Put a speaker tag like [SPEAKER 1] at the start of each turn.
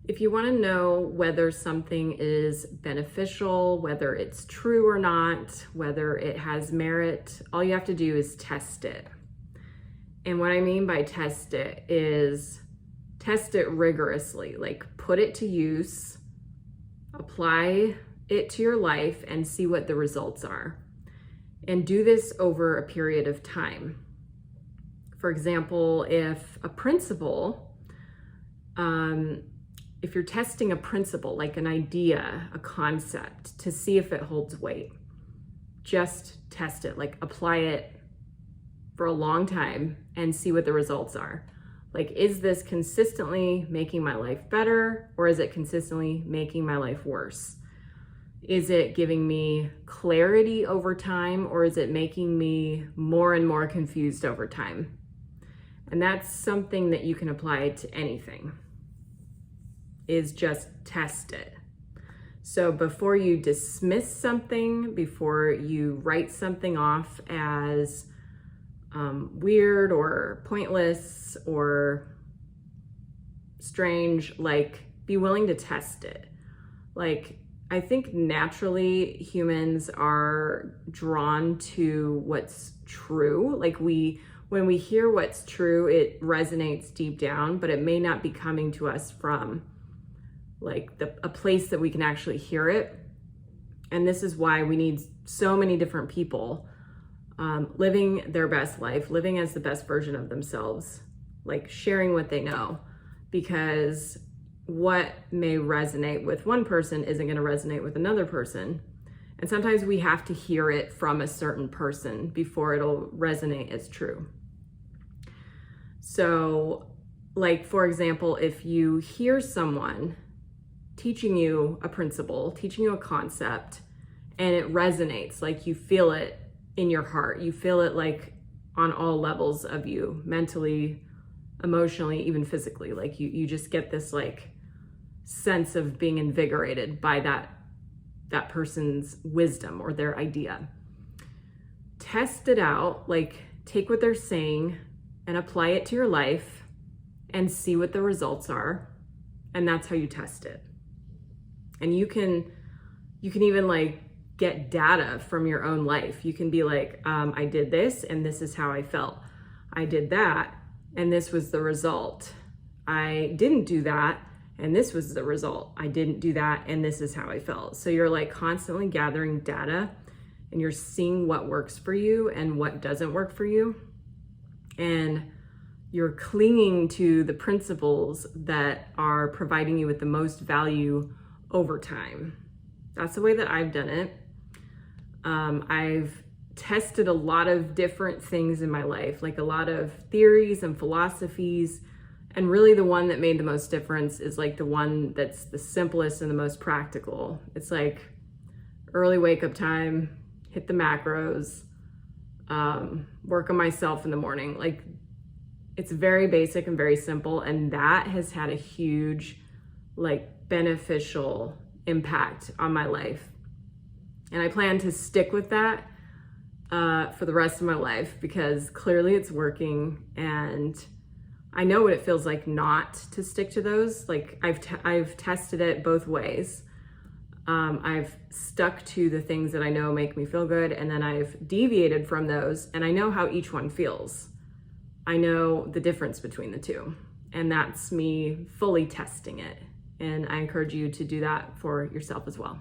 [SPEAKER 1] If you want to know whether something is beneficial, whether it's true or not, whether it has merit, all you have to do is test it. And what I mean by test it is test it rigorously, like put it to use, apply it to your life and see what the results are. And do this over a period of time. For example, if a principle, if you're testing a principle, like an idea, a concept, to see if it holds weight, just test it, like apply it for a long time and see what the results are. Like, is this consistently making my life better, or is it consistently making my life worse? Is it giving me clarity over time, or is it making me more and more confused over time? And that's something that you can apply to anything, is just test it. So before you dismiss something, before you write something off as weird or pointless or strange, like, be willing to test it. Like, I think naturally humans are drawn to what's true. Like, when we hear what's true, it resonates deep down, but it may not be coming to us from like a place that we can actually hear it. And this is why we need so many different people living their best life, living as the best version of themselves, like sharing what they know, because what may resonate with one person isn't going to resonate with another person. And sometimes we have to hear it from a certain person before it'll resonate as true. So, like, for example, if you hear someone teaching you a principle, teaching you a concept, and it resonates, like you feel it in your heart, you feel it like on all levels of you, mentally, emotionally, even physically, like you just get this like sense of being invigorated by that person's wisdom or their idea. Test it out, like take what they're saying and apply it to your life and see what the results are. And that's how you test it. And you can even like get data from your own life. You can be like, I did this and this is how I felt. I did that and this was the result. I didn't do that and this was the result. I didn't do that and this is how I felt. So you're like constantly gathering data and you're seeing what works for you and what doesn't work for you. And you're clinging to the principles that are providing you with the most value over time. That's the way that I've done it. I've tested a lot of different things in my life, like a lot of theories and philosophies. And really the one that made the most difference is like the one that's the simplest and the most practical. It's like early wake up time, hit the macros, work on myself in the morning. Like, it's very basic and very simple. And that has had a huge, like, beneficial impact on my life. And I plan to stick with that for the rest of my life, because clearly it's working. And I know what it feels like not to stick to those. Like, I've tested it both ways. I've stuck to the things that I know make me feel good, and then I've deviated from those, and I know how each one feels. I know the difference between the two, and that's me fully testing it. And I encourage you to do that for yourself as well.